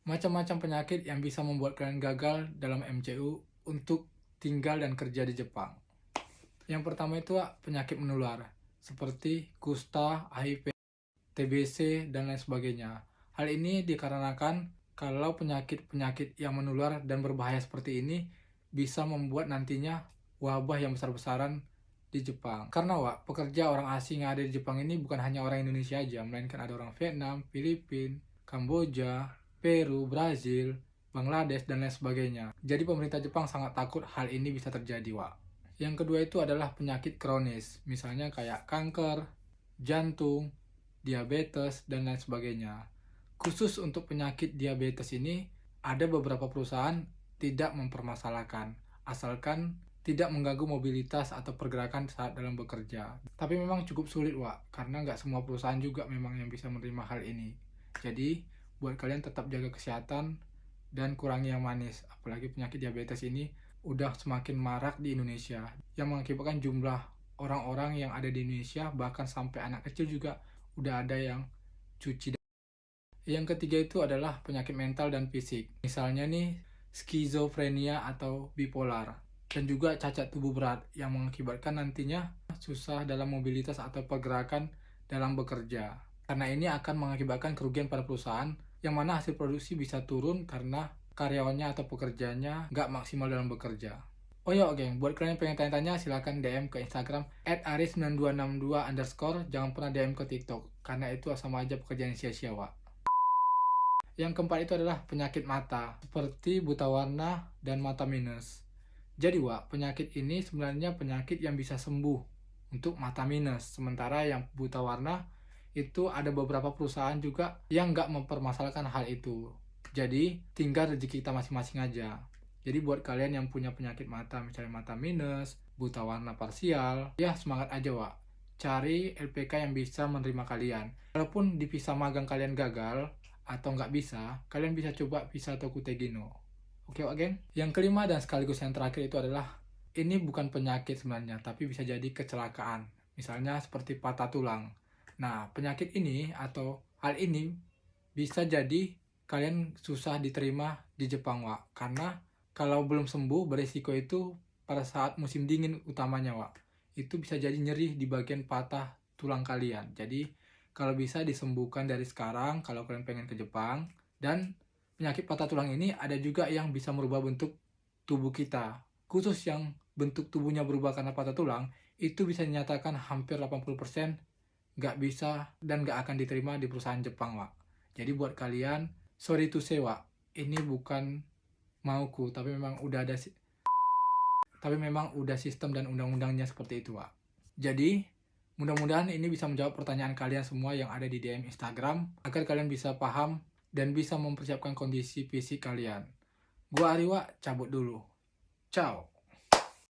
Macam-macam penyakit yang bisa membuat kalian gagal dalam MCU untuk tinggal dan kerja di Jepang. Yang pertama itu penyakit menular, seperti kusta, HIV, TBC, dan lain sebagainya. Hal ini dikarenakan kalau penyakit-penyakit yang menular dan berbahaya seperti ini bisa membuat nantinya wabah yang besar-besaran di Jepang. Karena pekerja orang asing yang ada di Jepang ini bukan hanya orang Indonesia aja, melainkan ada orang Vietnam, Filipina, Kamboja, Peru, Brazil, Bangladesh, dan lain sebagainya. Jadi pemerintah Jepang sangat takut hal ini bisa terjadi, Yang kedua itu adalah penyakit kronis, misalnya kayak kanker, jantung, diabetes, dan lain sebagainya. Khusus untuk penyakit diabetes ini, ada beberapa perusahaan tidak mempermasalahkan, asalkan tidak mengganggu mobilitas atau pergerakan saat dalam bekerja. Tapi memang cukup sulit, karena nggak semua perusahaan juga memang yang bisa menerima hal ini. Jadi, buat kalian tetap jaga kesehatan dan kurangi yang manis. Apalagi penyakit diabetes ini udah semakin marak di Indonesia, yang mengakibatkan jumlah orang-orang yang ada di Indonesia, bahkan sampai anak kecil juga udah ada yang cuci. Yang ketiga itu adalah penyakit mental dan fisik. Misalnya nih, skizofrenia atau bipolar. Dan juga cacat tubuh berat yang mengakibatkan nantinya susah dalam mobilitas atau pergerakan dalam bekerja. Karena ini akan mengakibatkan kerugian pada perusahaan, yang mana hasil produksi bisa turun karena karyawannya atau pekerjanya nggak maksimal dalam bekerja. Oh ya, geng, buat kalian yang pengen tanya-tanya, silahkan DM ke Instagram @aris9262_. Jangan pernah DM ke TikTok, karena itu sama aja pekerjaan sia-sia, Yang keempat itu adalah penyakit mata, seperti buta warna dan mata minus. Jadi, penyakit ini sebenarnya penyakit yang bisa sembuh untuk mata minus. Sementara yang buta warna, itu ada beberapa perusahaan juga yang nggak mempermasalahkan hal itu. Jadi, tinggal rezeki kita masing-masing aja. Jadi, buat kalian yang punya penyakit mata, misalnya mata minus, buta warna parsial, ya semangat aja, Cari LPK yang bisa menerima kalian. Walaupun di visa magang kalian gagal, atau nggak bisa, kalian bisa coba visa Tokutegino. Oke, geng? Yang kelima dan sekaligus yang terakhir itu adalah, ini bukan penyakit sebenarnya, tapi bisa jadi kecelakaan. Misalnya seperti patah tulang. Nah, penyakit ini atau hal ini bisa jadi kalian susah diterima di Jepang, Karena kalau belum sembuh, beresiko itu pada saat musim dingin utamanya, itu bisa jadi nyeri di bagian patah tulang kalian. Jadi, kalau bisa disembuhkan dari sekarang kalau kalian pengen ke Jepang. Dan penyakit patah tulang ini ada juga yang bisa merubah bentuk tubuh kita. Khusus yang bentuk tubuhnya berubah karena patah tulang, itu bisa dinyatakan hampir 80% nggak bisa dan nggak akan diterima di perusahaan Jepang, Jadi buat kalian, sorry to say, ini bukan mauku, tapi memang udah sistem dan undang-undangnya seperti itu, Jadi, mudah-mudahan ini bisa menjawab pertanyaan kalian semua yang ada di DM Instagram, agar kalian bisa paham dan bisa mempersiapkan kondisi fisik kalian. Gua Ari, cabut dulu. Ciao.